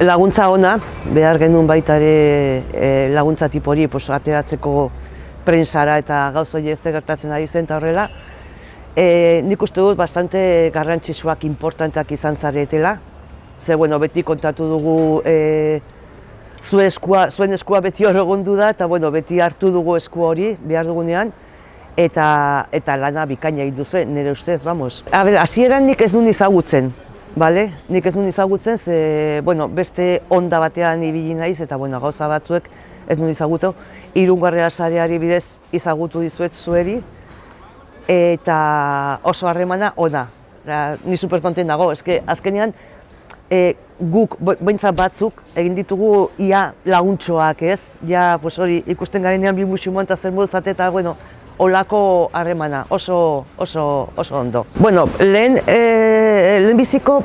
Laguntza ona, behar genuen baita ere laguntza tipori ateratzeko prentsara eta gauz horiek ze gertatzen ari zen eta horrela. Nik uste dut bastante garrantzitsuak, importanteak izan zaretela. Ze, beti kontatu dugu zuen eskua beti hor egondu da eta beti hartu dugu esku hori behar dugunean eta lana bikaina egin duzu, nire ustez, vamos. Hasieran nik ez nuen izagutzen. Nik ez nuen izagutzen, ze beste onda batean ibili naiz eta gauza batzuek ez nuen izagutu. Irungo sareari bidez izagutu dizuet zueri eta oso harremana ona. Ni superkontent nago, azkenean guk behintzat batzuk egin ditugu ia laguntxoak, ez? Ja, hori ikusten garenean bi musumoan eta zer moduz eta olako harremana, oso ondo. Lehenbiziko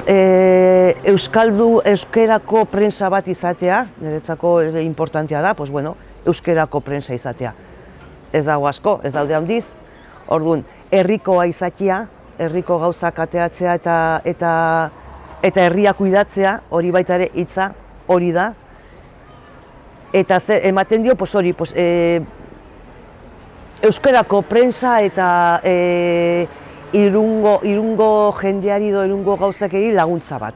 euskerako prensa bat izatea, niretzako importantea da, euskerako prensa izatea. Ez dago asko, ez daude handiz, orduan, herrikoa izatea, herriko gauzak ateratzea eta herria kuidatzea, hori baita ere hitza, hori da. Eta ematen dio, hori, euskerako prensa eta irungo jendeari edo irungo gauzak egin laguntza bat.